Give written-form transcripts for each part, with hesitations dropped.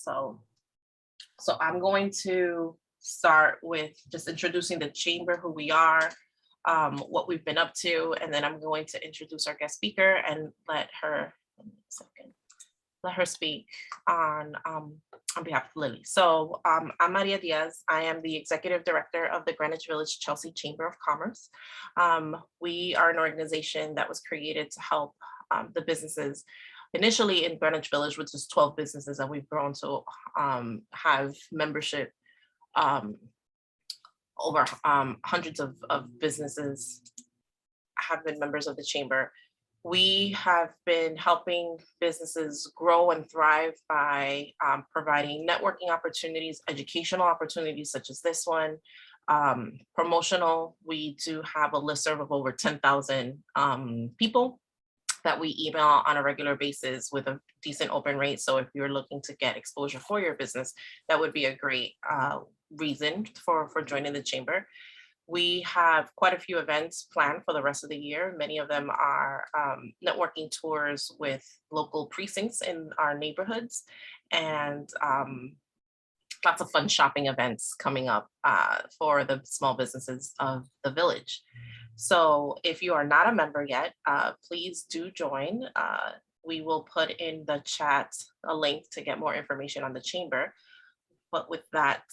So I'm going to start with just introducing the chamber, who we are, what we've been up to, and then I'm going to introduce our guest speaker and let her speak on behalf of Lily. So I'm Maria Diaz. I am the Executive Director of the Greenwich Village Chelsea Chamber of Commerce. We are an organization that was created to help the businesses initially in Greenwich Village, which is 12 businesses, and we've grown to have membership over hundreds of businesses have been members of the chamber. We have been helping businesses grow and thrive by providing networking opportunities, educational opportunities such as this one, promotional. We do have a listserv of over 10,000 people that we email on a regular basis with a decent open rate. So if you're looking to get exposure for your business, that would be a great reason for joining the chamber. We have quite a few events planned for the rest of the year. Many of them are networking tours with local precincts in our neighborhoods, and lots of fun shopping events coming up for the small businesses of the village. So if you are not a member yet, please do join. We will put in the chat a link to get more information on the chamber. But with that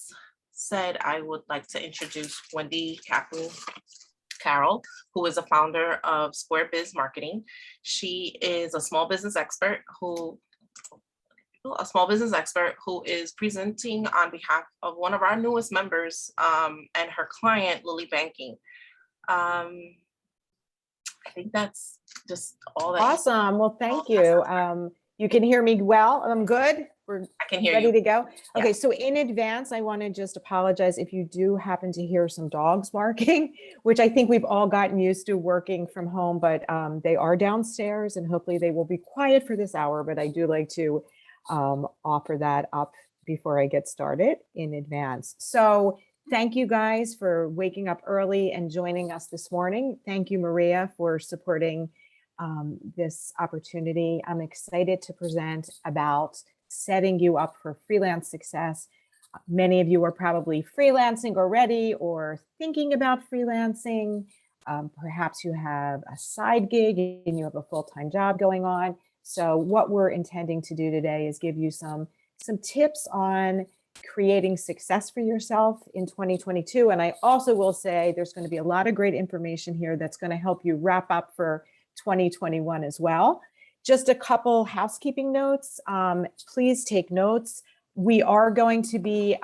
said, I would like to introduce Wendy Kaplan Carroll, who is a founder of Square Biz Marketing. She is a small business expert who is presenting on behalf of one of our newest members and her client, Lily Banking. I think that's just all that. Awesome. Well, thank you. You can hear me well. I'm good. I can hear ready you. to go. Yeah. Okay, so in advance, I want to just apologize if you do happen to hear some dogs barking, which I think we've all gotten used to working from home, but they are downstairs and hopefully they will be quiet for this hour. But I do like to offer that up before I get started in advance. So thank you guys for waking up early and joining us this morning. Thank you, Maria, for supporting this opportunity. I'm excited to present about setting you up for freelance success. Many of you are probably freelancing already or thinking about freelancing. Perhaps you have a side gig and you have a full-time job going on. So what we're intending to do today is give you some tips on creating success for yourself in 2022. And I also will say there's going to be a lot of great information here that's going to help you wrap up for 2021 as well. Just a couple housekeeping notes. Please take notes. We are going to be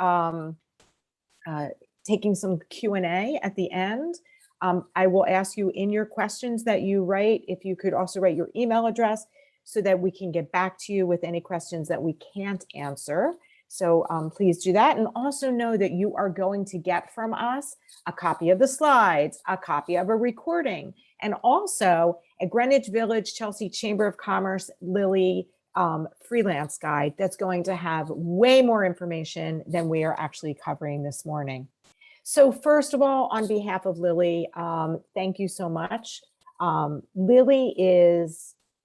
taking some Q&A at the end. I will ask you in your questions that you write, if you could also write your email address so that we can get back to you with any questions that we can't answer. So please do that. And also know that you are going to get from us a copy of the slides, a copy of a recording, and also a Greenwich Village Chelsea Chamber of Commerce Lily freelance guide that's going to have way more information than we are actually covering this morning. So first of all, on behalf of Lily, thank you so much.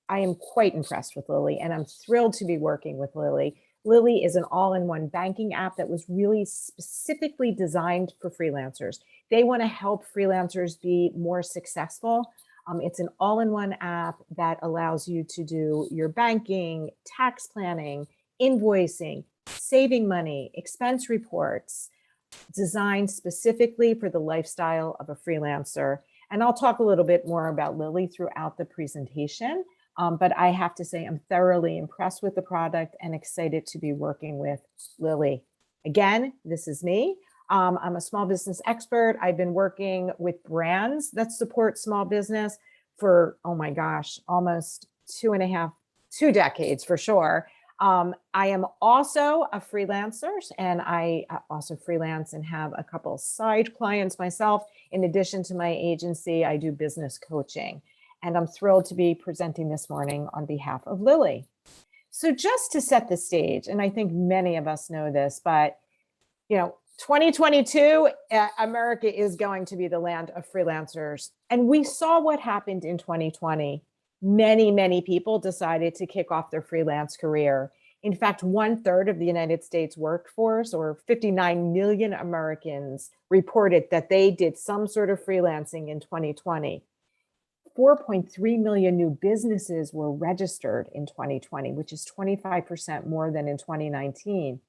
I am quite impressed with Lily, and I'm thrilled to be working with Lily. Lily is an all-in-one banking app that was really specifically designed for freelancers. They want to help freelancers be more successful. It's an all-in-one app that allows you to do your banking, tax planning, invoicing, saving money, expense reports, designed specifically for the lifestyle of a freelancer. And I'll talk a little bit more about Lily throughout the presentation. But I have to say I'm thoroughly impressed with the product and excited to be working with Lily. Again, this is me. I'm a small business expert. I've been working with brands that support small business for, oh my gosh, almost 2 decades for sure. I am also a freelancer, and I also freelance and have a couple side clients myself. In addition to my agency, I do business coaching. And I'm thrilled to be presenting this morning on behalf of Lily. So just to set the stage, and I think many of us know this, but 2022, America is going to be the land of freelancers. And we saw what happened in 2020. Many people decided to kick off their freelance career. In fact, 1/3 of the United States workforce, or 59 million Americans, reported that they did some sort of freelancing in 2020. 4.3 million new businesses were registered in 2020, which is 25% more than in 2019.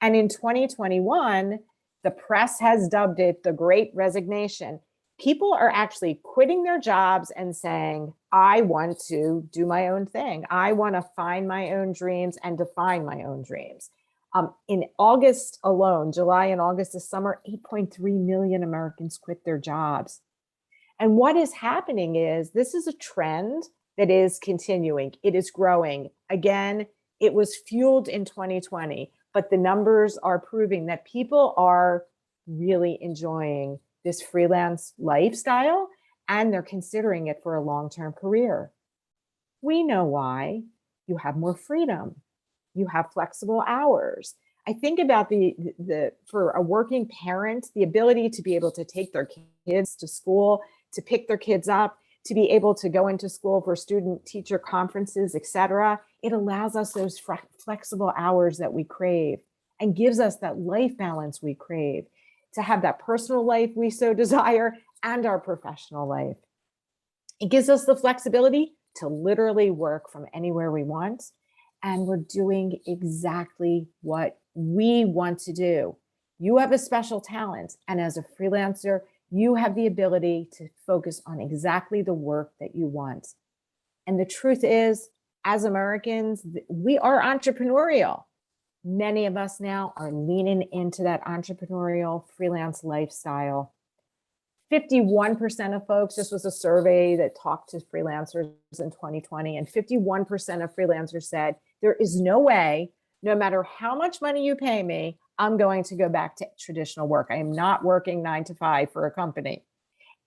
And in 2021, the press has dubbed it the Great Resignation. People are actually quitting their jobs and saying, I want to do my own thing. I want to find my own dreams and define my own dreams. In August alone, July and August this summer, 8.3 million Americans quit their jobs. And what is happening is this is a trend that is continuing. It is growing. Again, it was fueled in 2020, but the numbers are proving that people are really enjoying this freelance lifestyle, and they're considering it for a long-term career. We know why. You have more freedom. You have flexible hours. I think about for a working parent, the ability to be able to take their kids to school, to pick their kids up, to be able to go into school for student teacher conferences, et cetera. It allows us those flexible hours that we crave and gives us that life balance we crave, to have that personal life we so desire and our professional life. It gives us the flexibility to literally work from anywhere we want. And we're doing exactly what we want to do. You have a special talent. And as a freelancer, you have the ability to focus on exactly the work that you want. And the truth is, as Americans, we are entrepreneurial. Many of us now are leaning into that entrepreneurial freelance lifestyle. 51% of folks, this was a survey that talked to freelancers in 2020, and 51% of freelancers said, there is no way, no matter how much money you pay me, I'm going to go back to traditional work. I am not working 9 to 5 for a company.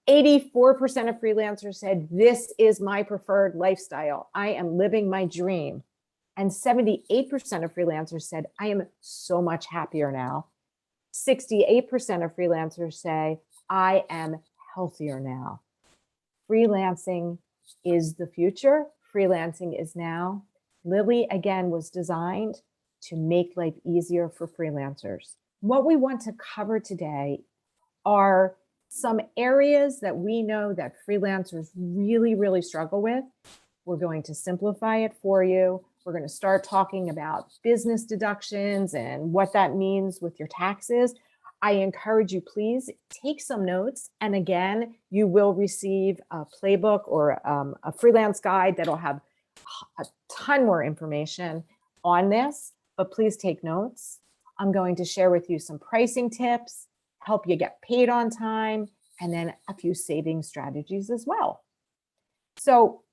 84% of freelancers said, this is my preferred lifestyle. I am living my dream. And 78% of freelancers said, I am so much happier now. 68% of freelancers say, I am healthier now. Freelancing is the future. Freelancing is now. Lily, again, was designed to make life easier for freelancers. What we want to cover today are some areas that we know that freelancers really, really struggle with. We're going to simplify it for you. We're going to start talking about business deductions and what that means with your taxes. I encourage you, please take some notes. And again, you will receive a playbook or a freelance guide that'll have a ton more information on this, but please take notes. I'm going to share with you some pricing tips, help you get paid on time, and then a few saving strategies as well. So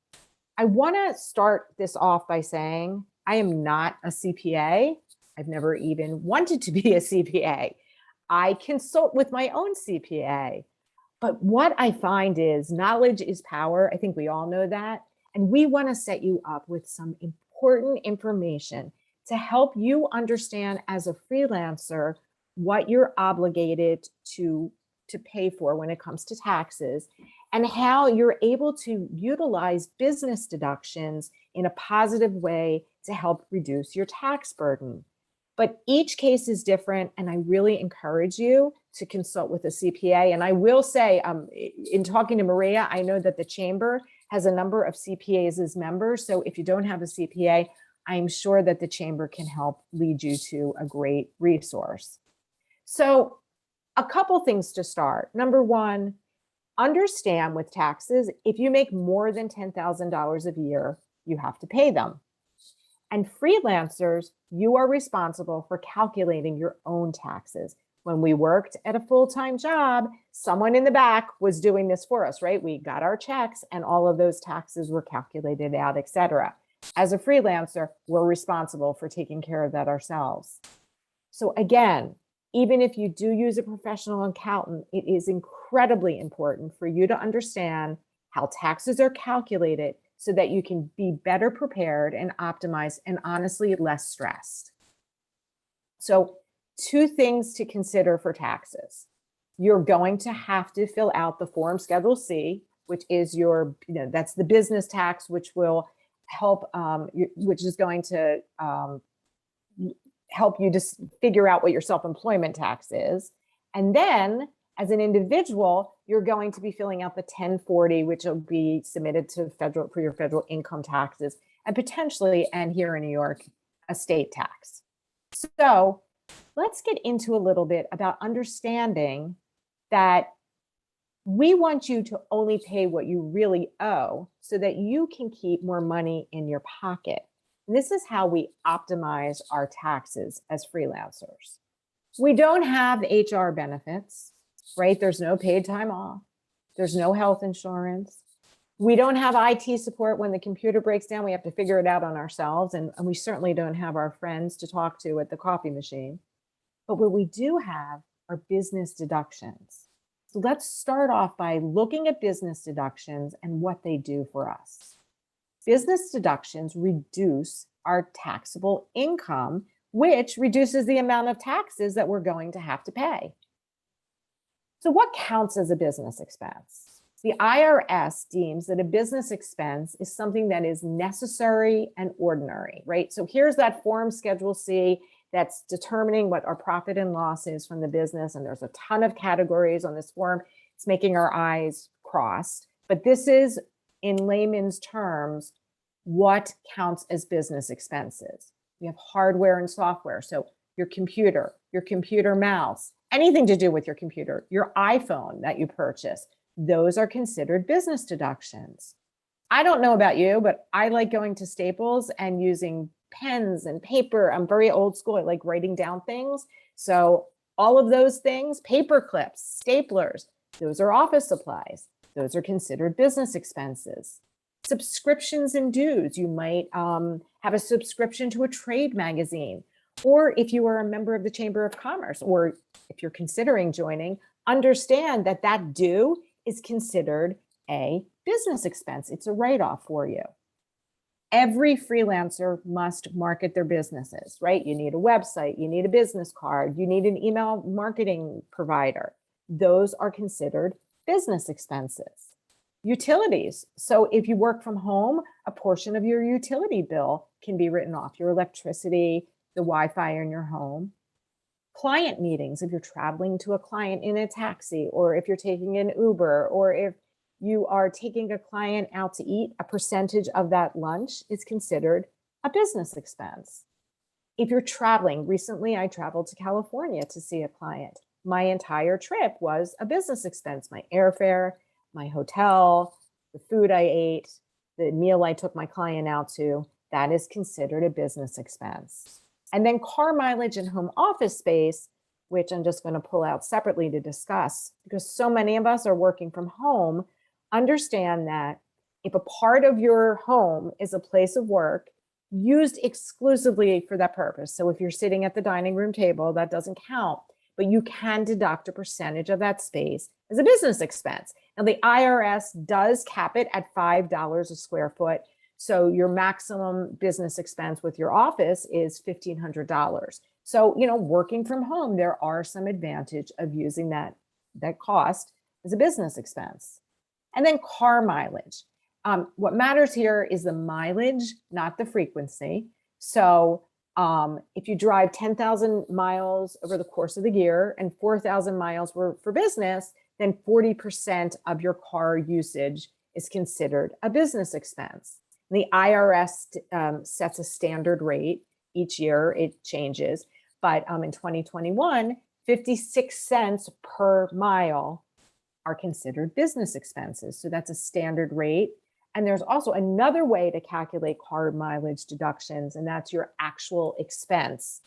I want to start this off by saying I am not a CPA. I've never even wanted to be a CPA. I consult with my own CPA. But what I find is knowledge is power. I think we all know that. And we want to set you up with some important information to help you understand as a freelancer what you're obligated to pay for when it comes to taxes, and how you're able to utilize business deductions in a positive way to help reduce your tax burden. But each case is different, and I really encourage you to consult with a CPA. And I will say, in talking to Maria, I know that the Chamber has a number of CPAs as members. So if you don't have a CPA, I'm sure that the Chamber can help lead you to a great resource. So a couple things to start. Number one, understand with taxes, if you make more than $10,000 a year, you have to pay them. And freelancers, you are responsible for calculating your own taxes. When we worked at a full-time job, someone in the back was doing this for us, right? We got our checks and all of those taxes were calculated out, et cetera. As a freelancer, we're responsible for taking care of that ourselves. So again, even if you do use a professional accountant, it is incredibly important for you to understand how taxes are calculated so that you can be better prepared and optimized and honestly less stressed. So 2 things to consider for taxes. You're going to have to fill out the form Schedule C, which is your, that's the business tax, which will help, which is going to help you just figure out what your self-employment tax is. And then as an individual, you're going to be filling out the 1040, which will be submitted to federal for your federal income taxes, and potentially, and here in New York, a state tax. So let's get into a little bit about understanding that we want you to only pay what you really owe so that you can keep more money in your pocket. And this is how we optimize our taxes as freelancers. We don't have HR benefits, right? There's no paid time off. There's no health insurance. We don't have IT support when the computer breaks down. We have to figure it out on ourselves. And we certainly don't have our friends to talk to at the coffee machine. But what we do have are business deductions. So let's start off by looking at business deductions and what they do for us. Business deductions reduce our taxable income, which reduces the amount of taxes that we're going to have to pay. So what counts as a business expense? The IRS deems that a business expense is something that is necessary and ordinary, right? So here's that form Schedule C that's determining what our profit and loss is from the business. And there's a ton of categories on this form. It's making our eyes cross. But this is, in layman's terms, what counts as business expenses. We have hardware and software. So your computer mouse, anything to do with your computer, your iPhone that you purchase, those are considered business deductions. I don't know about you, but I like going to Staples and using pens and paper. I'm very old school. I like writing down things. So all of those things, paper clips, staplers, those are office supplies. Those are considered business expenses. Subscriptions and dues. You might have a subscription to a trade magazine, or if you are a member of the Chamber of Commerce, or if you're considering joining, understand that that due is considered a business expense. It's a write-off for you. Every freelancer must market their businesses, right? You need a website, you need a business card, you need an email marketing provider. Those are considered business expenses. Utilities. So if you work from home, a portion of your utility bill can be written off, your electricity, the Wi-Fi in your home. Client meetings, if you're traveling to a client in a taxi, or if you're taking an Uber, or if you are taking a client out to eat, a percentage of that lunch is considered a business expense. If you're traveling, recently I traveled to California to see a client. My entire trip was a business expense, my airfare, my hotel, the food I ate, the meal I took my client out to, that is considered a business expense. And then car mileage and home office space, which I'm just going to pull out separately to discuss, because so many of us are working from home. Understand that if a part of your home is a place of work used exclusively for that purpose, so if you're sitting at the dining room table, that doesn't count, but you can deduct a percentage of that space as a business expense. Now, the IRS does cap it at $5 a square foot. So your maximum business expense with your office is $1,500. So, working from home, there are some advantage of using that cost as a business expense. And then car mileage. What matters here is the mileage, not the frequency. So if you drive 10,000 miles over the course of the year and 4,000 miles were for business, then 40% of your car usage is considered a business expense. The IRS sets a standard rate each year. It changes. But in 2021, 56 cents per mile are considered business expenses. So that's a standard rate. And there's also another way to calculate car mileage deductions, and that's your actual expense.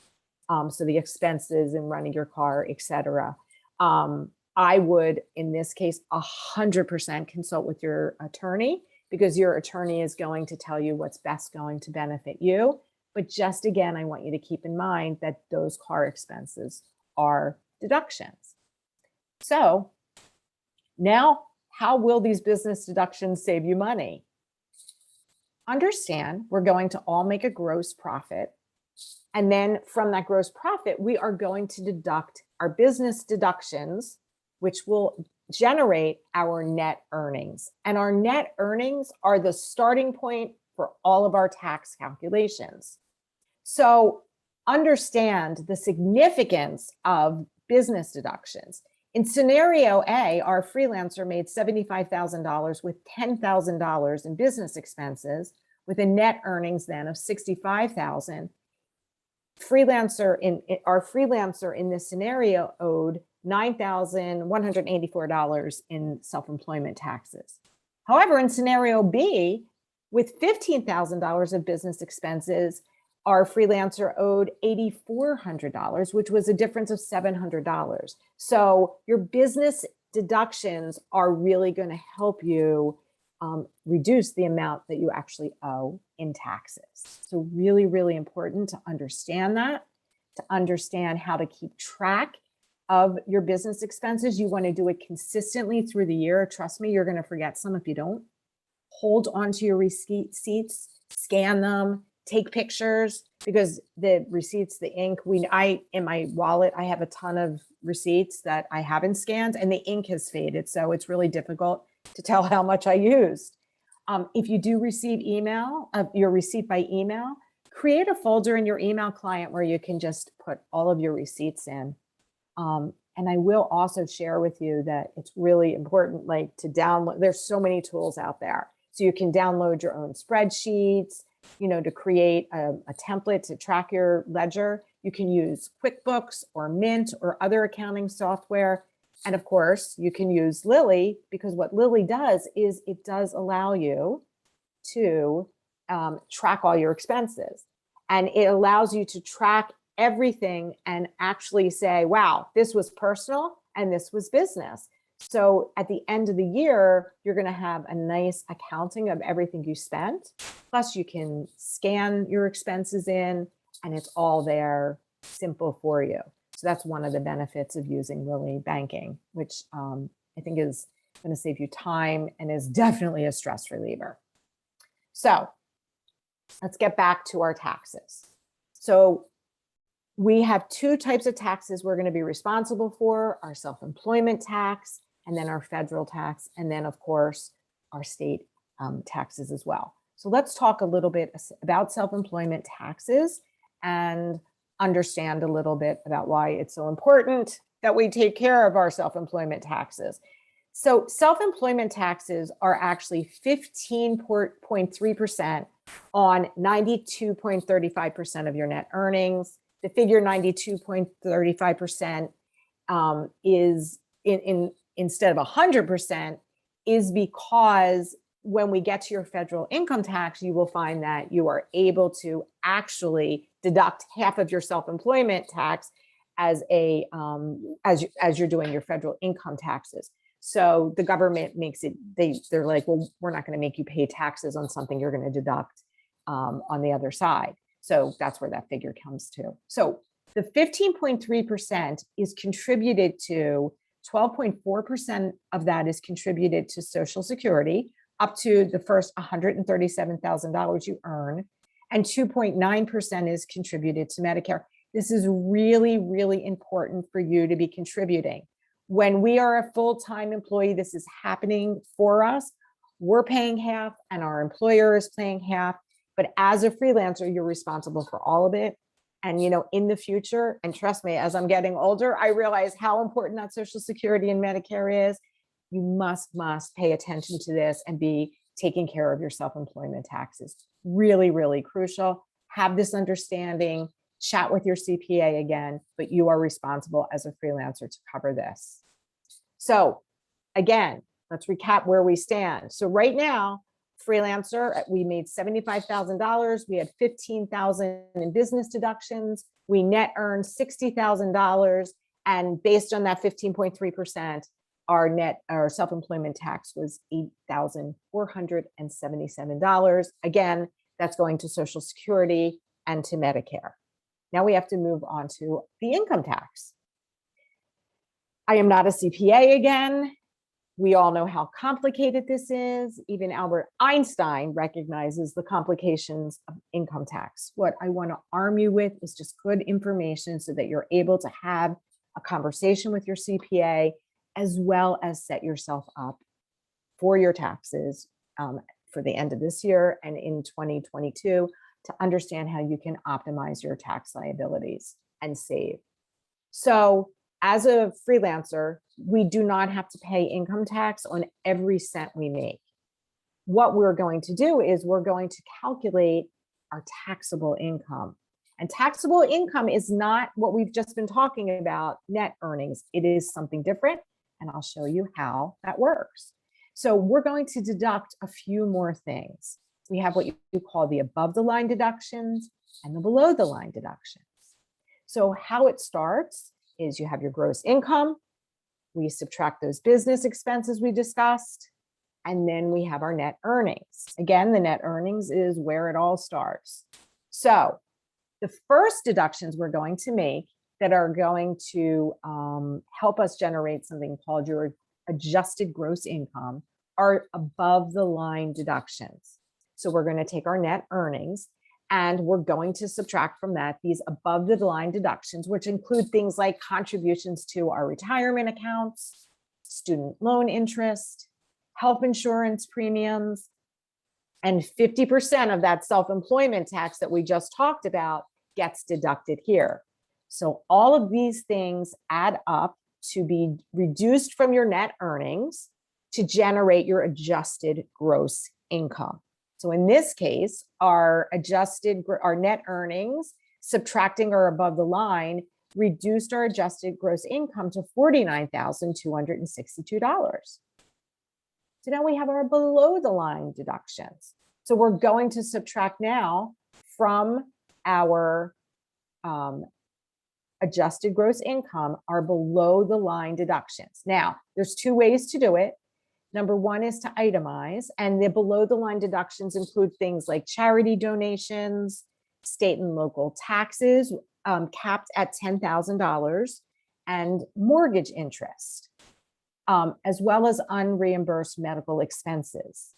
So the expenses in running your car, et cetera. I would, in this case, 100% consult with your attorney, because your attorney is going to tell you what's best going to benefit you. But just again, I want you to keep in mind that those car expenses are deductions. So now, how will these business deductions save you money? Understand, we're going to all make a gross profit. And then from that gross profit, we are going to deduct our business deductions, which will generate our net earnings. And our net earnings are the starting point for all of our tax calculations. So understand the significance of business deductions. In scenario A, our freelancer made $75,000 with $10,000 in business expenses, with a net earnings then of $65,000. Our freelancer in this scenario owed $9,184 in self-employment taxes. However, in scenario B, with $15,000 of business expenses, our freelancer owed $8,400, which was a difference of $700. So your business deductions are really going to help you reduce the amount that you actually owe in taxes. So really, really important to understand that, to understand how to keep track of your business expenses. You want to do it consistently through the year. Trust me, you're going to forget some if you don't. Hold onto your receipts, scan them, take pictures, because the receipts, the ink, in my wallet, I have a ton of receipts that I haven't scanned and the ink has faded. So it's really difficult to tell how much I used. If you do receive your receipt by email, create a folder in your email client where you can just put all of your receipts in. And I will also share with you that it's really important, like, to download. There's so many tools out there. So you can download your own spreadsheets, to create a template to track your ledger. You can use QuickBooks or Mint or other accounting software. And of course, you can use Lily, because what Lily does is it does allow you to track all your expenses. And it allows you to track everything and actually say, wow, this was personal and this was business. So at the end of the year, you're going to have a nice accounting of everything you spent. Plus, you can scan your expenses in and it's all there, simple for you. So that's one of the benefits of using Lily Banking, which I think is going to save you time and is definitely a stress reliever. So let's get back to our taxes. So we have two types of taxes we're going to be responsible for: our self-employment tax, and then our federal tax, and then, of course, our state taxes as well. So let's talk a little bit about self-employment taxes and understand a little bit about why it's so important that we take care of our self-employment taxes. So self-employment taxes are actually 15.3% on 92.35% of your net earnings. The figure 92.35% is instead of 100% is because when we get to your federal income tax, you will find that you are able to actually deduct half of your self-employment tax as you're doing your federal income taxes. So the government makes it, they're like, well, we're not going to make you pay taxes on something you're going to deduct on the other side. So that's where that figure comes to. So the 15.3% is contributed to, 12.4% of that is contributed to Social Security up to the first $137,000 you earn, and 2.9% is contributed to Medicare. This is really, really important for you to be contributing. When we are a full-time employee, this is happening for us. We're paying half and our employer is paying half. But as a freelancer, you're responsible for all of it. And, in the future, and trust me, as I'm getting older, I realize how important that Social Security and Medicare is. You must pay attention to this and be taking care of your self-employment taxes. Really, really crucial. Have this understanding, chat with your CPA again, but you are responsible as a freelancer to cover this. So again, let's recap where we stand. So right now, freelancer, we made $75,000. We had $15,000 in business deductions. We net earned $60,000. And based on that 15.3%, our self-employment tax was $8,477. Again, that's going to Social Security and to Medicare. Now we have to move on to the income tax. I am not a CPA again. We all know how complicated this is. Even Albert Einstein recognizes the complications of income tax. What I want to arm you with is just good information so that you're able to have a conversation with your CPA, as well as set yourself up for your taxes for the end of this year and in 2022. to understand how you can optimize your tax liabilities and save. So as a freelancer, we do not have to pay income tax on every cent we make. What we're going to do is we're going to calculate our taxable income. And taxable income is not what we've just been talking about, net earnings. It is something different, and I'll show you how that works. So we're going to deduct a few more things. We have what you call the above the line deductions and the below the line deductions. So how it starts is you have your gross income, we subtract those business expenses we discussed, and then we have our net earnings. Again, the net earnings is where it all starts. So the first deductions we're going to make that are going to help us generate something called your adjusted gross income are above the line deductions. So we're going to take our net earnings and we're going to subtract from that these above the line deductions, which include things like contributions to our retirement accounts, student loan interest, health insurance premiums, and 50% of that self-employment tax that we just talked about gets deducted here. So all of these things add up to be reduced from your net earnings to generate your adjusted gross income. So in this case, our net earnings, subtracting our above the line, reduced our adjusted gross income to $49,262. So now we have our below the line deductions. So we're going to subtract now from our adjusted gross income are below the line deductions. Now, there's two ways to do it. Number one is to itemize, and the below the line deductions include things like charity donations, state and local taxes capped at $10,000, and mortgage interest, as well as unreimbursed medical expenses.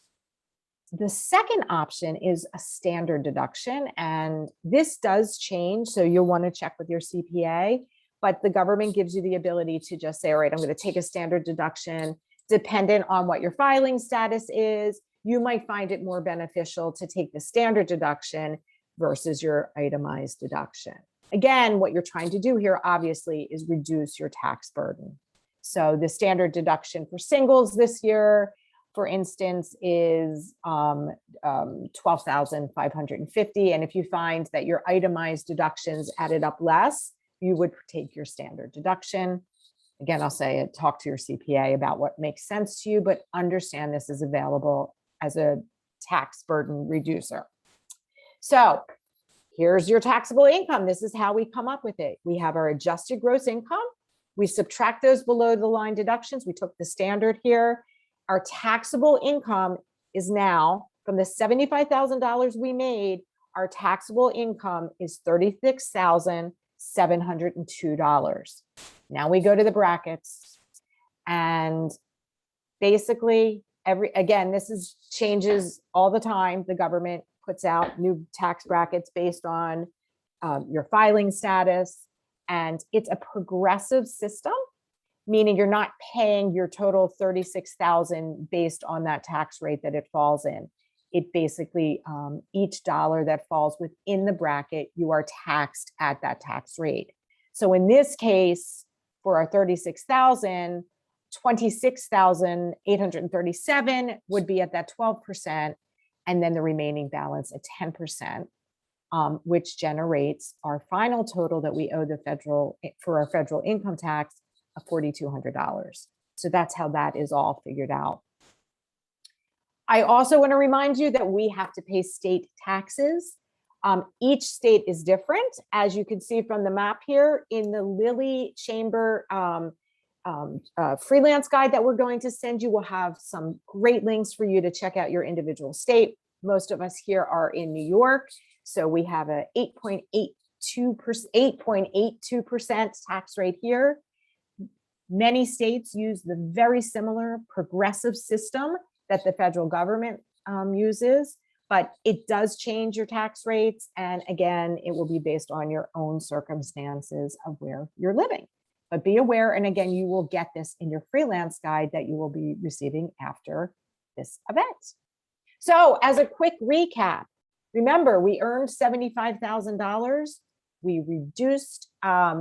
The second option is a standard deduction, and this does change, so you'll want to check with your CPA, but the government gives you the ability to just say, all right, I'm going to take a standard deduction. Dependent on what your filing status is, you might find it more beneficial to take the standard deduction versus your itemized deduction. Again, what you're trying to do here, obviously, is reduce your tax burden. So the standard deduction for singles this year, for instance, is $12,550. And if you find that your itemized deductions added up less, you would take your standard deduction. Again, I'll say it, talk to your CPA about what makes sense to you, but understand this is available as a tax burden reducer. So here's your taxable income. This is how we come up with it. We have our adjusted gross income. We subtract those below the line deductions. We took the standard here. Our taxable income is now, from the $75,000 we made, our taxable income is $36,702. Now we go to the brackets, and basically this changes all the time. The government puts out new tax brackets based on your filing status, and it's a progressive system, meaning you're not paying your total $36,000 based on that tax rate that it falls in. It basically, each dollar that falls within the bracket, you are taxed at that tax rate. So in this case, for our $36,000, $26,837 would be at that 12%, and then the remaining balance at 10%, which generates our final total that we owe for our federal income tax of $4,200. So that's how that is all figured out. I also want to remind you that we have to pay state taxes. Each state is different. As you can see from the map here, in the Lilly Chamber freelance guide that we're going to send you, we'll have some great links for you to check out your individual state. Most of us here are in New York, so we have a 8.82% tax rate here. Many states use the very similar progressive system that the federal government uses, but it does change your tax rates. And again, it will be based on your own circumstances of where you're living. But be aware, and again, you will get this in your freelance guide that you will be receiving after this event. So as a quick recap, Remember, we earned $75,000. We reduced,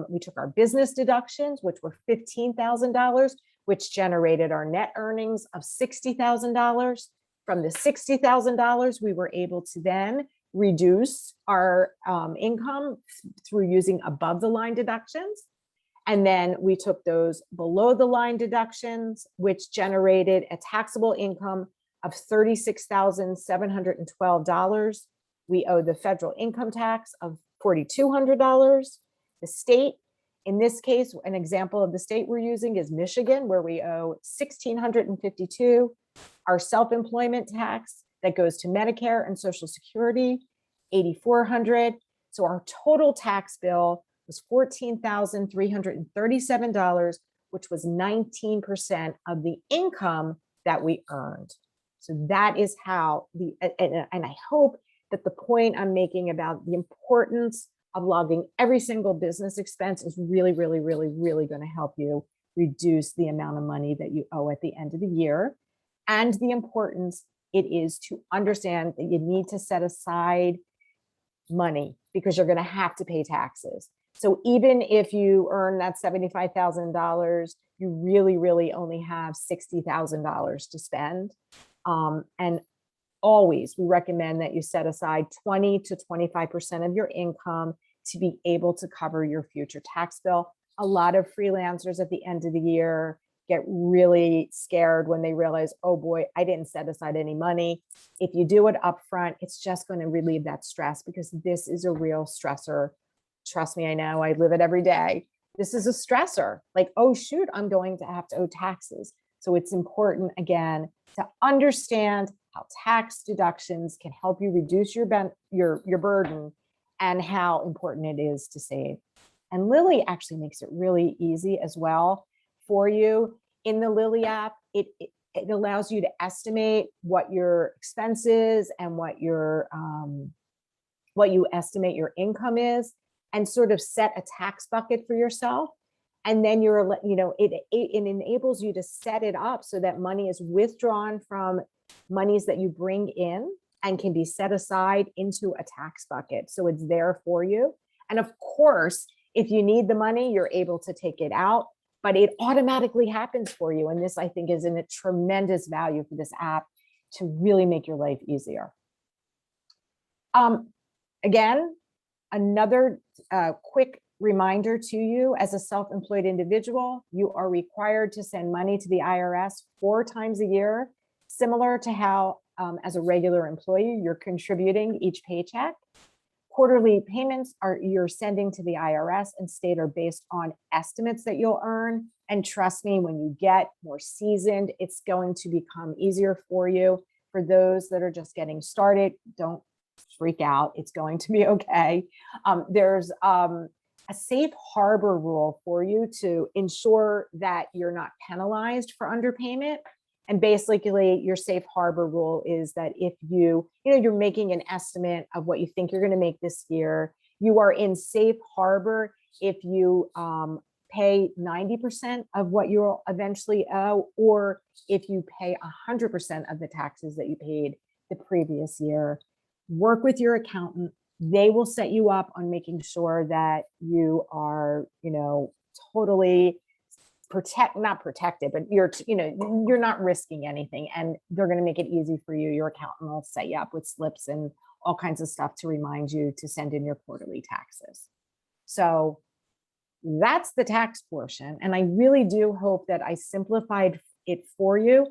we took our business deductions, which were $15,000, which generated our net earnings of $60,000. From the $60,000, we were able to then reduce our income through using above the line deductions. And then we took those below the line deductions, which generated a taxable income of $36,712. We owe the federal income tax of $4,200. The state, in this case, an example of the state we're using is Michigan, where we owe $1,652. Our self-employment tax that goes to Medicare and Social Security, $8,400. So our total tax bill was $14,337, which was 19% of the income that we earned. So that is how and I hope that the point I'm making about the importance of logging every single business expense is really, really, really, really going to help you reduce the amount of money that you owe at the end of the year, and the importance it is to understand that you need to set aside money because you're going to have to pay taxes. So even if you earn that $75,000, you really, really only have $60,000 to spend. And always, we recommend that you set aside 20 to 25% of your income to be able to cover your future tax bill. A lot of freelancers at the end of the year get really scared when they realize, oh boy, I didn't set aside any money. If you do it upfront, it's just going to relieve that stress, because this is a real stressor. Trust me, I know, I live it every day. This is a stressor. Like, oh shoot, I'm going to have to owe taxes. So it's important, again, to understand how tax deductions can help you reduce your burden, and how important it is to save. And Lily actually makes it really easy as well for you. In the Lily app, it allows you to estimate what your expenses and what you estimate your income is, and sort of set a tax bucket for yourself. And then it enables you to set it up so that money is withdrawn from monies that you bring in and can be set aside into a tax bucket. So it's there for you. And of course, if you need the money, you're able to take it out, but it automatically happens for you. And this, I think, is a tremendous value for this app to really make your life easier. Again, another quick reminder to you: as a self-employed individual, you are required to send money to the IRS 4 times a year, similar to how as a regular employee, you're contributing each paycheck. Quarterly payments you're sending to the IRS and state are based on estimates that you'll earn. And trust me, when you get more seasoned, it's going to become easier for you. For those that are just getting started, don't freak out. It's going to be okay. There's a safe harbor rule for you to ensure that you're not penalized for underpayment. And basically, your safe harbor rule is that if you're making an estimate of what you think you're going to make this year, you are in safe harbor if you pay 90% of what you'll eventually owe, or if you pay 100% of the taxes that you paid the previous year. Work with your accountant. They will set you up on making sure that you are, totally not protected, but you're not risking anything, and they're going to make it easy for you. Your accountant will set you up with slips and all kinds of stuff to remind you to send in your quarterly taxes. So that's the tax portion. And I really do hope that I simplified it for you.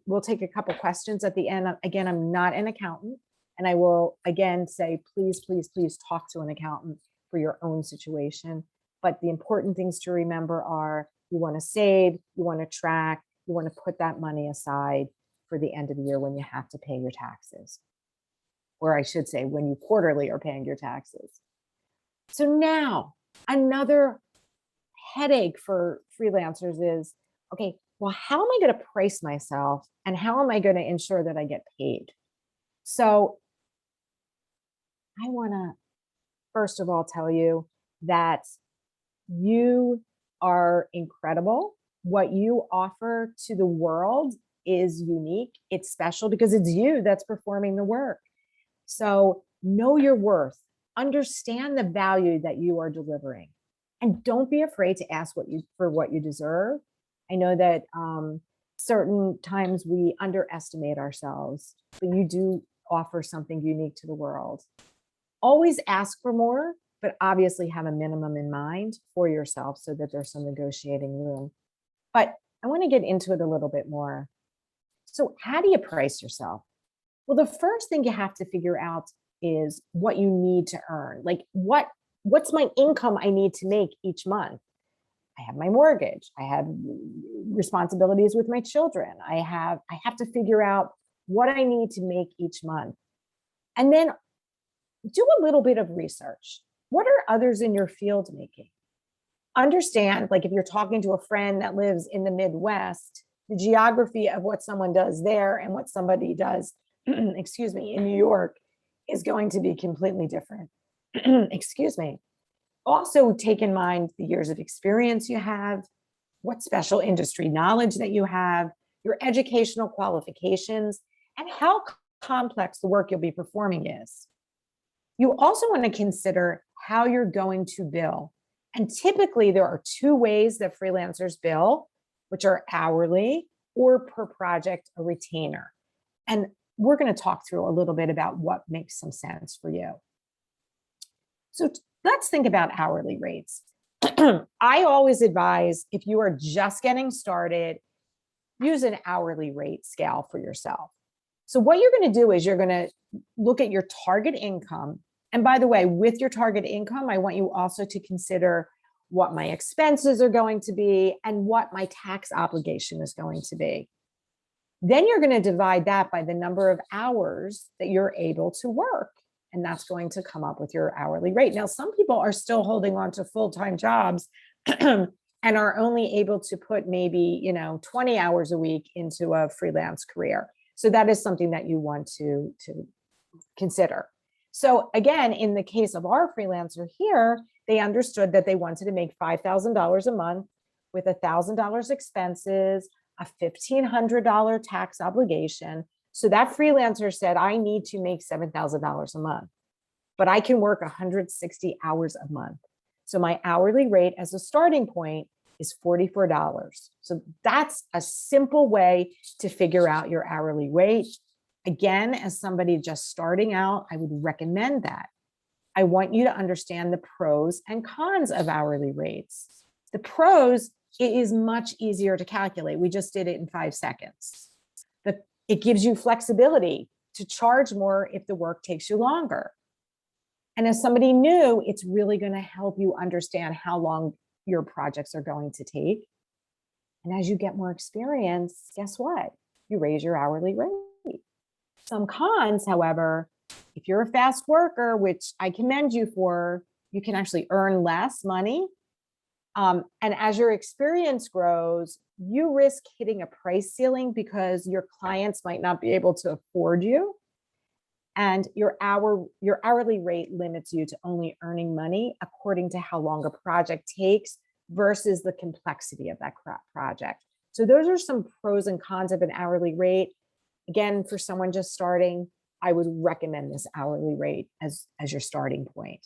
We'll take a couple questions at the end. Again, I'm not an accountant, and I will again say, please, please, please talk to an accountant for your own situation. But the important things to remember are: you want to save, you want to track, you want to put that money aside for the end of the year when you have to pay your taxes. Or I should say, when you quarterly are paying your taxes. So now, another headache for freelancers is, okay, well, how am I going to price myself, and how am I going to ensure that I get paid? So I want to, first of all, tell you that you are incredible. What you offer to the world is unique. It's special because it's you that's performing the work. So know your worth, understand the value that you are delivering, and don't be afraid to ask for what you deserve. I know that certain times we underestimate ourselves, but you do offer something unique to the world. Always ask for more, but obviously have a minimum in mind for yourself so that there's some negotiating room. But I want to get into it a little bit more. So, how do you price yourself? Well, the first thing you have to figure out is what you need to earn. Like what's my income I need to make each month? I have my mortgage. I have responsibilities with my children. I have to figure out what I need to make each month. And then do a little bit of research. What are others in your field making? Understand, like if you're talking to a friend that lives in the Midwest, the geography of what someone does there and what somebody does, excuse me, in New York is going to be completely different. Excuse me. Also, take in mind the years of experience you have, what special industry knowledge that you have, your educational qualifications, and how complex the work you'll be performing is. You also want to consider how you're going to bill. And typically, there are two ways that freelancers bill, which are hourly or per project, a retainer. And we're going to talk through a little bit about what makes some sense for you. So let's think about hourly rates. I always advise if you are just getting started, use an hourly rate scale for yourself. So what you're going to do is you're going to look at your target income. And by the way, with your target income, I want you also to consider what my expenses are going to be and what my tax obligation is going to be. Then you're going to divide that by the number of hours that you're able to work. And that's going to come up with your hourly rate. Now, some people are still holding on to full-time jobs and are only able to put maybe, 20 hours a week into a freelance career. So that is something that you want to consider. So again, in the case of our freelancer here, they understood that they wanted to make $5,000 a month with $1,000 expenses, a $1,500 tax obligation. So that freelancer said, I need to make $7,000 a month, but I can work 160 hours a month. So my hourly rate as a starting point is $44. So that's a simple way to figure out your hourly rate. Again, as somebody just starting out, I would recommend that. I want you to understand the pros and cons of hourly rates. The pros, it is much easier to calculate. We just did it in 5 seconds. It gives you flexibility to charge more if the work takes you longer. And as somebody new, it's really going to help you understand how long your projects are going to take. And as you get more experience, guess what? You raise your hourly rate. Some cons, however, if you're a fast worker, which I commend you for, you can actually earn less money. And as your experience grows, you risk hitting a price ceiling because your clients might not be able to afford you. And your hourly rate limits you to only earning money according to how long a project takes versus the complexity of that project. So those are some pros and cons of an hourly rate. Again, for someone just starting, I would recommend this hourly rate as your starting point.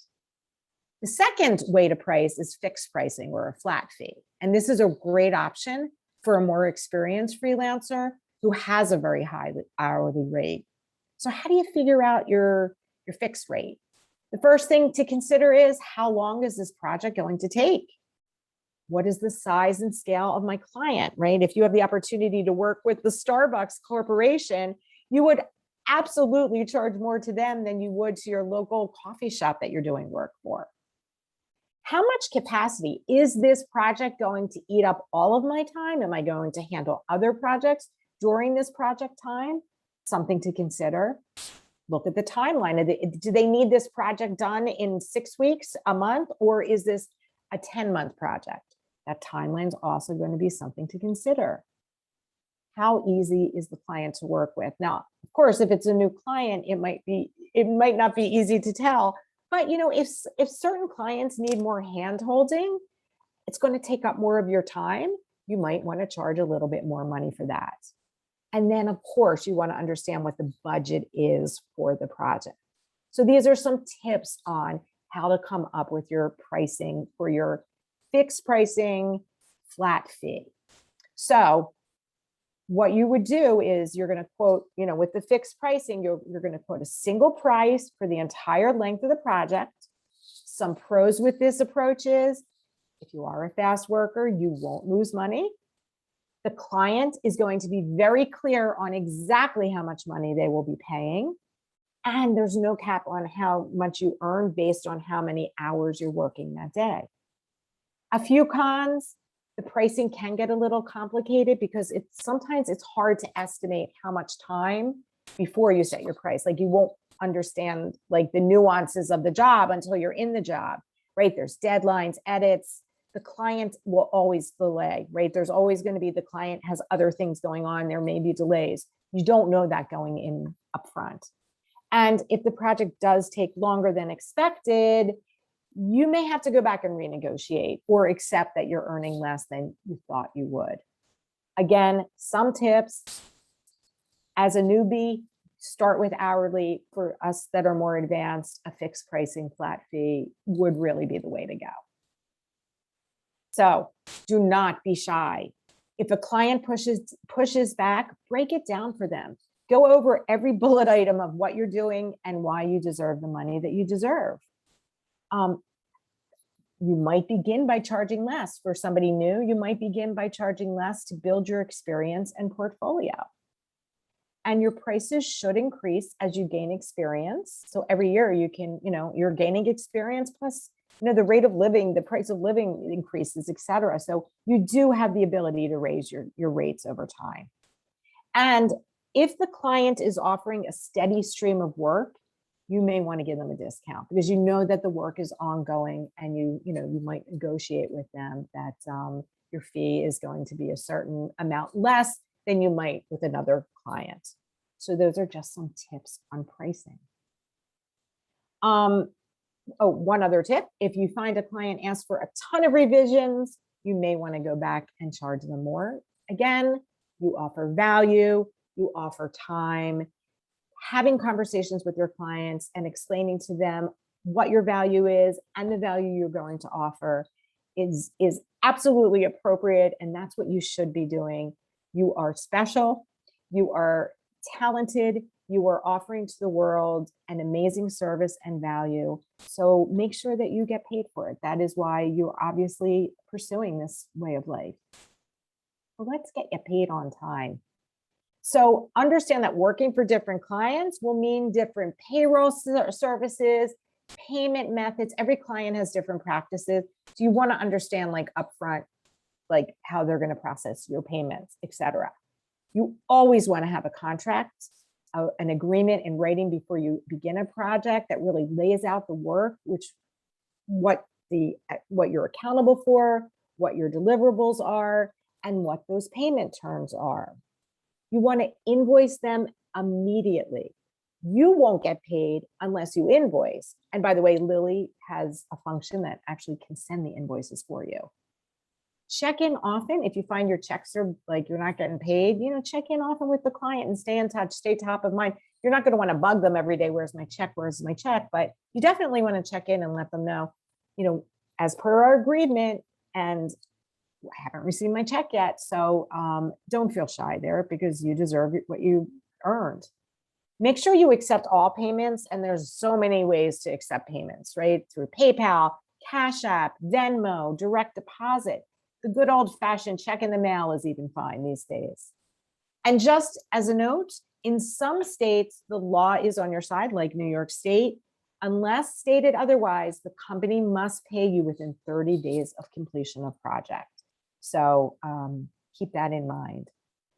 The second way to price is fixed pricing or a flat fee. And this is a great option for a more experienced freelancer who has a very high hourly rate. So how do you figure out your fixed rate? The first thing to consider is how long is this project going to take? What is the size and scale of my client, right? If you have the opportunity to work with the Starbucks Corporation, you would absolutely charge more to them than you would to your local coffee shop that you're doing work for. How much capacity is this project going to eat up all of my time? Am I going to handle other projects during this project time? Something to consider. Look at the timeline. Do they need this project done in 6 weeks, a month, or is this a 10-month project? That timeline is also going to be something to consider. How easy is the client to work with? Now, of course, if it's a new client, it might not be easy to tell. But if certain clients need more hand-holding, it's going to take up more of your time. You might want to charge a little bit more money for that. And then, of course, you want to understand what the budget is for the project. So these are some tips on how to come up with your pricing for your fixed pricing flat fee. So what you would do is you're going to quote, with the fixed pricing, you're going to quote a single price for the entire length of the project. Some pros with this approach is if you are a fast worker, you won't lose money. The client is going to be very clear on exactly how much money they will be paying. And there's no cap on how much you earn based on how many hours you're working that day. A few cons: the pricing can get a little complicated because sometimes it's hard to estimate how much time before you set your price. Like, you won't understand like the nuances of the job until you're in the job, right? There's deadlines, edits. The client will always delay, right? There's always going to be, the client has other things going on. There may be delays. You don't know that going in upfront. And if the project does take longer than expected, you may have to go back and renegotiate or accept that you're earning less than you thought you would. Again, some tips: as a newbie, start with hourly. For us that are more advanced, a fixed pricing flat fee would really be the way to go. So do not be shy. If a client pushes back, break it down for them. Go over every bullet item of what you're doing and why you deserve the money that you deserve. You might begin by charging less. For somebody new, you might begin by charging less to build your experience and portfolio. And your prices should increase as you gain experience. So every year you can, you're gaining experience, plus, the rate of living, the price of living increases, et cetera. So you do have the ability to raise your rates over time. And if the client is offering a steady stream of work, you may want to give them a discount because you know that the work is ongoing, and you might negotiate with them that your fee is going to be a certain amount less than you might with another client. So those are just some tips on pricing. One other tip: if you find a client asks for a ton of revisions, you may want to go back and charge them more. Again, you offer value, you offer time. Having conversations with your clients and explaining to them what your value is and the value you're going to offer is absolutely appropriate, and that's what you should be doing. You are special, you are talented, you are offering to the world an amazing service and value. So make sure that you get paid for it. That is why you're obviously pursuing this way of life. So let's get you paid on time. So understand that working for different clients will mean different payroll services, payment methods. Every client has different practices. So you want to understand, like, upfront, like how they're going to process your payments, et cetera. You always want to have a contract, an agreement in writing before you begin a project that really lays out the work, what you're accountable for, what your deliverables are, and what those payment terms are. You want to invoice them immediately. You won't get paid unless you invoice. And by the way, Lily has a function that actually can send the invoices for you. Check in often. If you find your checks are like you're not getting paid, check in often with the client and stay in touch, stay top of mind. You're not going to want to bug them every day. Where's my check? Where's my check? But you definitely want to check in and let them know, as per our agreement, and I haven't received my check yet. So don't feel shy there, because you deserve what you earned. Make sure you accept all payments. And there's so many ways to accept payments, right? Through PayPal, Cash App, Venmo, direct deposit. The good old fashioned check in the mail is even fine these days. And just as a note, in some states, the law is on your side, like New York State. Unless stated otherwise, the company must pay you within 30 days of completion of project. So keep that in mind.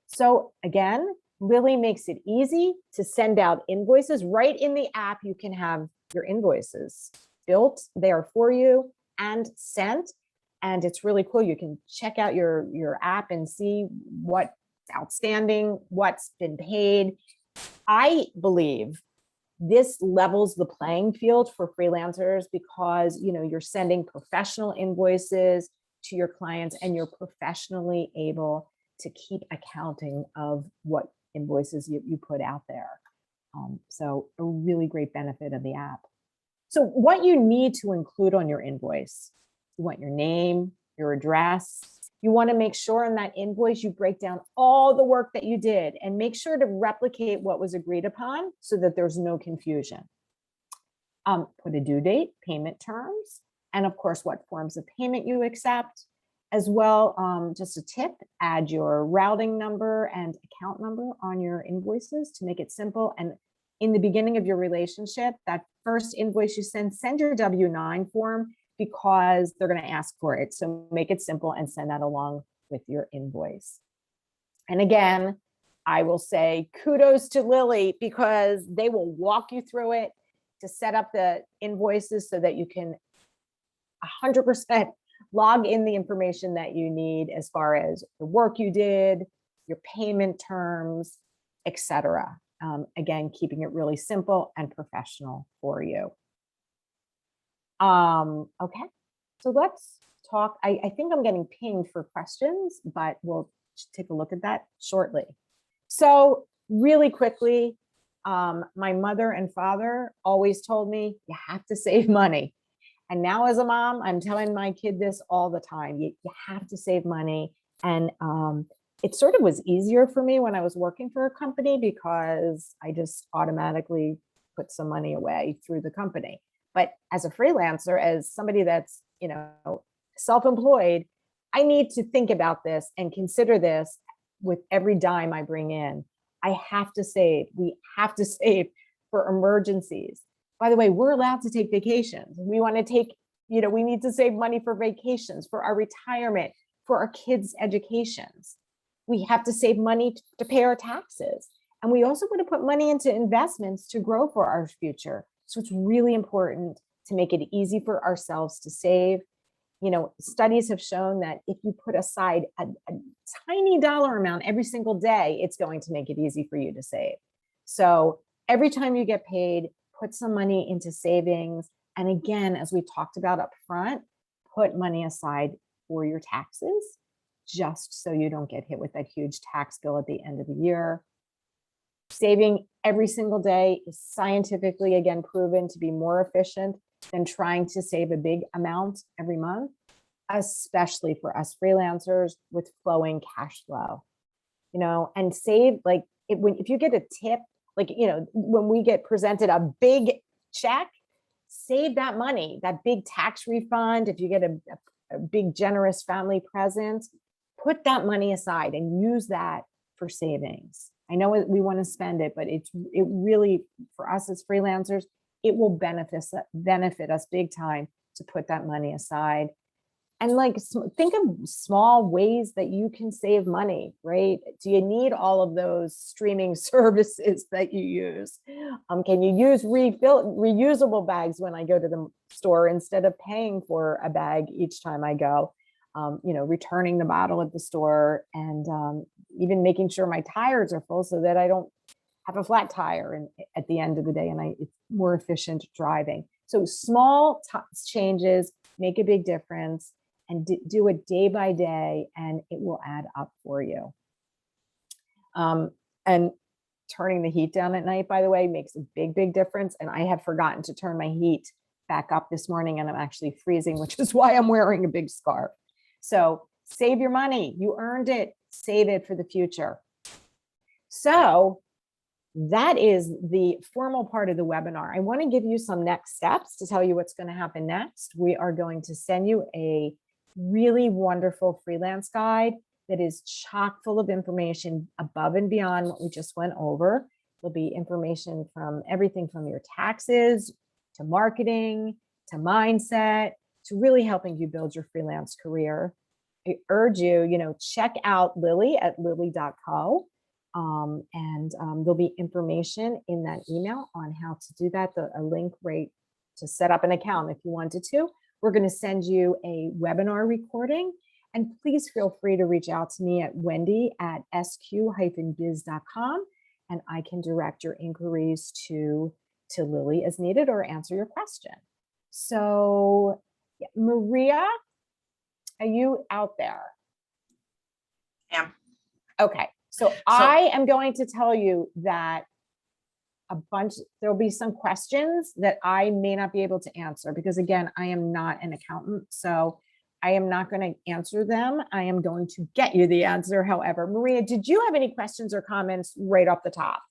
So again, Lily makes it easy to send out invoices. Right in the app, you can have your invoices built there for you and sent. And it's really cool. You can check out your app and see what's outstanding, what's been paid. I believe this levels the playing field for freelancers because, you're sending professional invoices to your clients, and you're professionally able to keep accounting of what invoices you put out there. So a really great benefit of the app. So what you need to include on your invoice, you want your name, your address. You want to make sure in that invoice you break down all the work that you did and make sure to replicate what was agreed upon so that there's no confusion. Put a due date, payment terms, and of course, what forms of payment you accept. As well, just a tip, add your routing number and account number on your invoices to make it simple. And in the beginning of your relationship, that first invoice you send your W-9 form because they're going to ask for it. So make it simple and send that along with your invoice. And again, I will say kudos to Lily because they will walk you through it to set up the invoices so that you can 100% log in the information that you need as far as the work you did, your payment terms, etc. Again, keeping it really simple and professional for you. Okay, so let's talk. I think I'm getting pinged for questions, but we'll take a look at that shortly. So really quickly, my mother and father always told me you have to save money. And now as a mom, I'm telling my kid this all the time. You have to save money. And it sort of was easier for me when I was working for a company because I just automatically put some money away through the company. But as a freelancer, as somebody that's, self-employed, I need to think about this and consider this with every dime I bring in. I have to save. We have to save for emergencies. By the way, we're allowed to take vacations. We want to take, we need to save money for vacations, for our retirement, for our kids' educations. We have to save money to pay our taxes. And we also want to put money into investments to grow for our future. So it's really important to make it easy for ourselves to save. Studies have shown that if you put aside a tiny dollar amount every single day, it's going to make it easy for you to save. So every time you get paid, put some money into savings. And again, as we talked about up front, put money aside for your taxes, just so you don't get hit with that huge tax bill at the end of the year. Saving every single day is scientifically, again, proven to be more efficient than trying to save a big amount every month, especially for us freelancers with flowing cash flow. And save, like if you get a tip, when we get presented a big check, save that money, that big tax refund. If you get a big generous family present, put that money aside and use that for savings. I know we want to spend it, but it really, for us as freelancers, it will benefit us big time to put that money aside. And think of small ways that you can save money, right? Do you need all of those streaming services that you use? Can you use reusable bags when I go to the store instead of paying for a bag each time I go? Returning the bottle at the store and even making sure my tires are full so that I don't have a flat tire at the end of the day and it's more efficient driving. So small changes make a big difference. And do it day by day, and it will add up for you. And turning the heat down at night, by the way, makes a big, big difference. And I had forgotten to turn my heat back up this morning, and I'm actually freezing, which is why I'm wearing a big scarf. So save your money. You earned it. Save it for the future. So that is the formal part of the webinar. I want to give you some next steps to tell you what's going to happen next. We are going to send you a really wonderful freelance guide that is chock full of information above and beyond what we just went over. There'll be information from everything from your taxes to marketing to mindset to really helping you build your freelance career. I urge you, check out Lily at lily.co. And there'll be information in that email on how to do that, a link right to set up an account if you wanted to. We're going to send you a webinar recording, and please feel free to reach out to me at wendy@sq-biz.com, and I can direct your inquiries to Lily as needed or answer your question. So, Maria, are you out there? Yeah. Okay. So I am going to tell you that there'll be some questions that I may not be able to answer because again, I am not an accountant. So I am not going to answer them. I am going to get you the answer. However, Maria, did you have any questions or comments right off the top?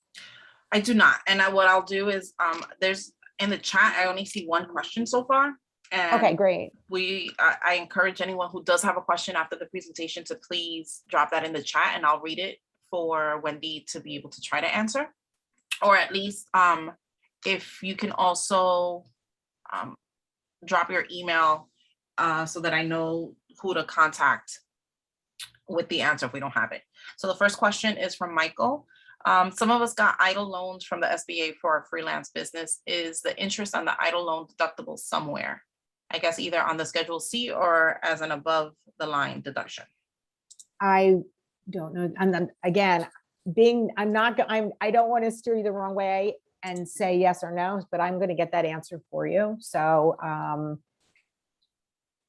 I do not. And what I'll do is there's in the chat, I only see one question so far. And Okay, great. I encourage anyone who does have a question after the presentation to please drop that in the chat and I'll read it for Wendy to be able to try to answer. Or at least if you can also drop your email so that I know who to contact with the answer if we don't have it. So the first question is from Michael. Some of us got EIDL loans from the SBA for our freelance business. Is the interest on the EIDL loan deductible somewhere? I guess either on the Schedule C or as an above the line deduction. I don't know. And then again, I don't want to steer you the wrong way and say yes or no, but I'm going to get that answer for you. So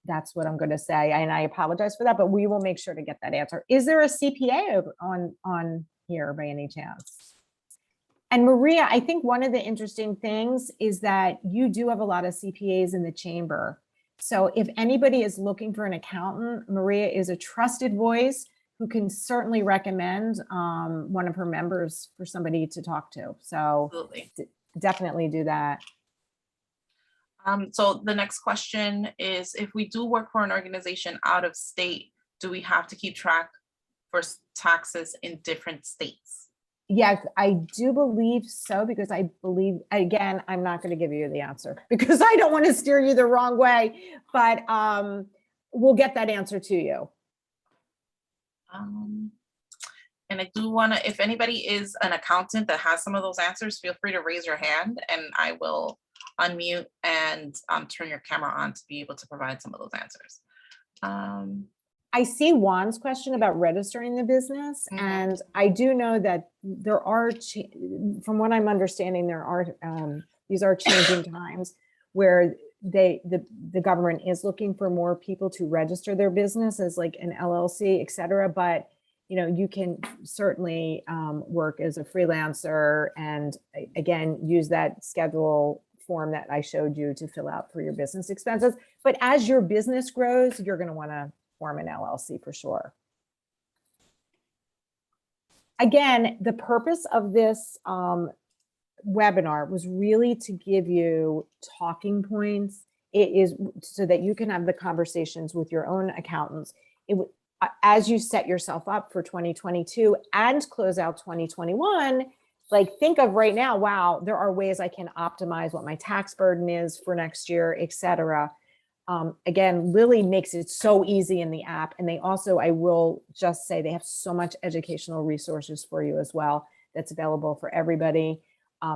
that's what I'm going to say. And I apologize for that, but we will make sure to get that answer. Is there a CPA on here by any chance? And Maria, I think one of the interesting things is that you do have a lot of CPAs in the chamber. So if anybody is looking for an accountant, Maria is a trusted voice who can certainly recommend one of her members for somebody to talk to. So definitely do that. So the next question is, if we do work for an organization out of state, do we have to keep track for taxes in different states? Yes, I do believe so, because I believe, again, I'm not going to give you the answer because I don't want to steer you the wrong way, but we'll get that answer to you. And I do want to, if anybody is an accountant that has some of those answers, feel free to raise your hand and I will unmute and turn your camera on to be able to provide some of those answers. I see Juan's question about registering the business, and I do know that there are, from what I'm understanding, there are these are changing times where the government is looking for more people to register their business as like an LLC, et cetera. But you know, you can certainly work as a freelancer and again use that schedule form that I showed you to fill out for your business expenses. But as your business grows, you're going to want to form an LLC for sure. Again, the purpose of this webinar was really to give you talking points. It is so that you can have the conversations with your own accountants. As you set yourself up for 2022 and close out 2021, like think of right now, wow, there are ways I can optimize what my tax burden is for next year, et cetera. Again, Lily makes it so easy in the app. And they also, I will just say, they have so much educational resources for you as well that's available for everybody.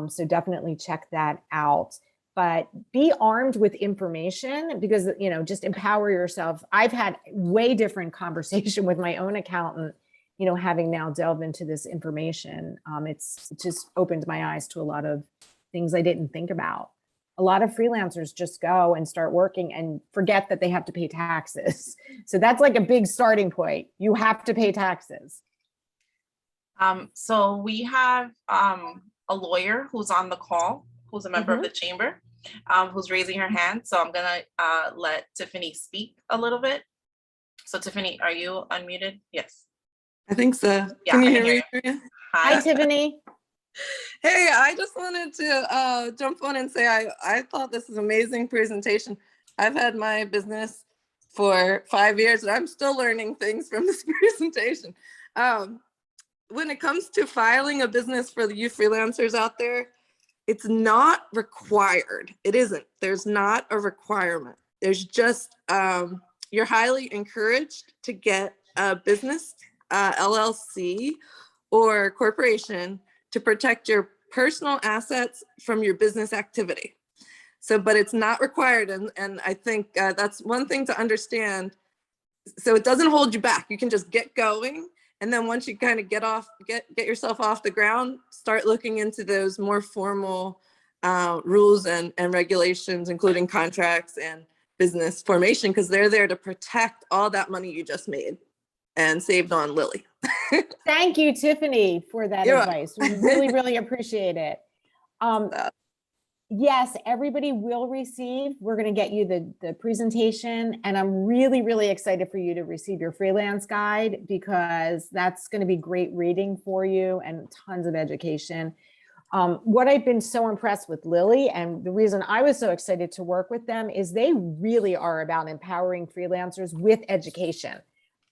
So definitely check that out. But be armed with information because, you know, just empower yourself. I've had way different conversation with my own accountant, you know, having now delved into this information. It just opened my eyes to a lot of things I didn't think about. A lot of freelancers just go and start working and forget that they have to pay taxes. So that's like a big starting point. You have to pay taxes. So we have a lawyer who's on the call, who's a member of the chamber, who's raising her hand. So I'm gonna let Tiffany speak a little bit. So Tiffany, are you unmuted? Yes. I think so. Yeah, Can you I hear can me? hear you. Hi, Tiffany. Hey, I just wanted to jump on and say I thought this is an amazing presentation. I've had my business for 5 years and I'm still learning things from this presentation. When it comes to filing a business for you freelancers out there, it's not required. It isn't. There's not a requirement. There's just, you're highly encouraged to get a business, LLC or corporation to protect your personal assets from your business activity. So, but it's not required. And I think that's one thing to understand. So it doesn't hold you back. You can just get going. And then once you kind of get yourself off the ground, start looking into those more formal rules and regulations, including contracts and business formation, because they're there to protect all that money you just made and saved on Lily. Thank you, Tiffany, for that advice. We really, really appreciate it. that. Yes, everybody will receive. We're going to get you the presentation, and I'm really, really excited for you to receive your freelance guide, because that's going to be great reading for you and tons of education. What I've been so impressed with Lily, and the reason I was so excited to work with them, is they really are about empowering freelancers with education,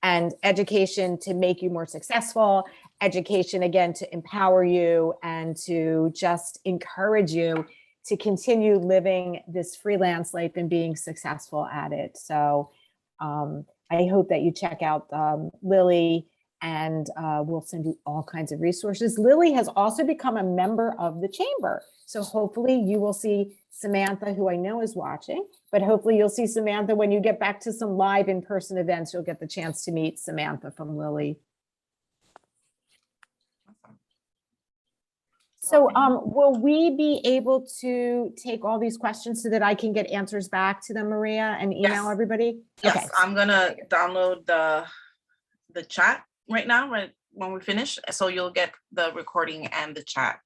and education to make you more successful, education again to empower you and to just encourage you to continue living this freelance life and being successful at it. So I hope that you check out Lily, and we'll send you all kinds of resources. Lily has also become a member of the chamber. So hopefully you will see Samantha, who I know is watching, but hopefully you'll see Samantha when you get back to some live in-person events. You'll get the chance to meet Samantha from Lily. So will we be able to take all these questions so that I can get answers back to them, Maria, and email Yes. everybody? Yes, Okay. I'm gonna download the chat right now, right when we finish. So you'll get the recording and the chat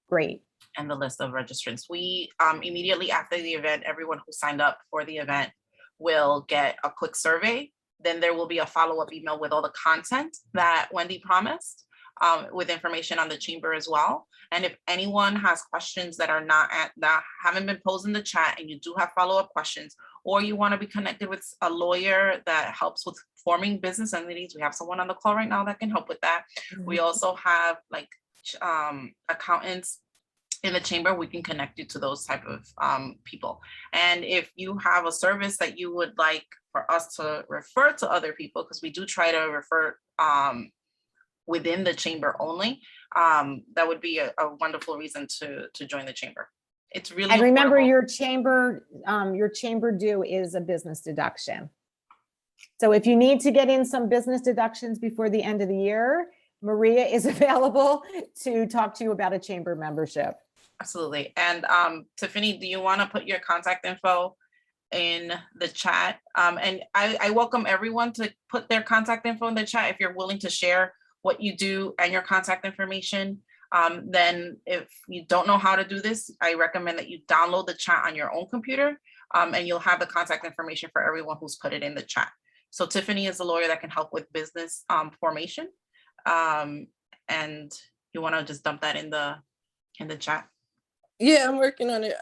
Great. and the list of registrants. We immediately after the event, everyone who signed up for the event will get a quick survey. Then there will be a follow-up email with all the content that Wendy promised, with information on the chamber as well. And if anyone has questions that haven't been posed in the chat, and you do have follow-up questions, or you want to be connected with a lawyer that helps with forming business entities, we have someone on the call right now that can help with that. We also have like accountants in the chamber. We can connect you to those type of people. And if you have a service that you would like for us to refer to other people, because we do try to refer within the chamber only, that would be a wonderful reason to join the chamber. It's really And remember, affordable. your chamber due is a business deduction. So if you need to get in some business deductions before the end of the year, Maria is available to talk to you about a chamber membership. Absolutely. And Tiffany, do you want to put your contact info in the chat? And I welcome everyone to put their contact info in the chat if you're willing to share what you do and your contact information. Then if you don't know how to do this, I recommend that you download the chat on your own computer, and you'll have the contact information for everyone who's put it in the chat. So Tiffany is a lawyer that can help with business formation. And you want to just dump that in the chat? Yeah, I'm working on it.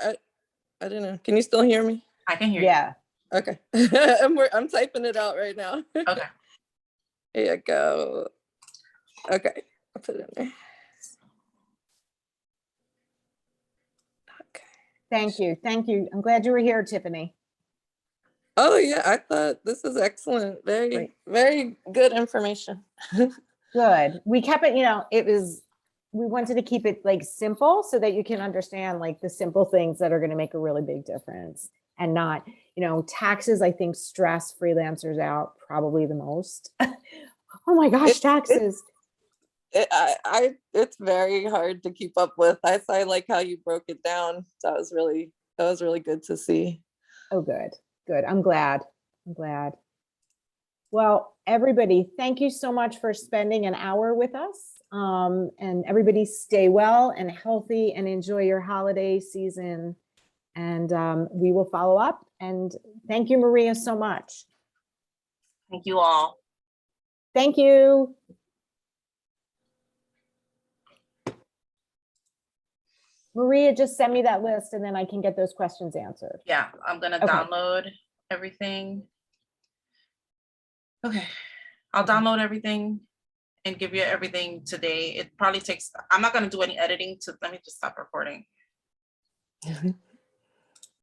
I don't know. Can you still hear me? I can hear Yeah. you. Okay. I'm typing it out right now. Okay. Here you go. Okay, I'll put it in there. Okay. Thank you. Thank you. I'm glad you were here, Tiffany. Oh yeah, I thought this is excellent. Very, Great. very good information. Good. We kept it, we wanted to keep it like simple so that you can understand like the simple things that are going to make a really big difference, and not, taxes, I think, stress freelancers out probably the most. Oh my gosh, taxes. It's very hard to keep up with. I like how you broke it down. That was really good to see. Oh, good. I'm glad. Well, everybody, thank you so much for spending an hour with us. And everybody stay well and healthy and enjoy your holiday season. And we will follow up. And thank you, Maria, so much. Thank you all. Thank you. Maria, just send me that list and then I can get those questions answered. Yeah, I'm going to download everything. Okay, I'll download everything and give you everything today. It probably takes, I'm not going to do any editing let me just stop recording.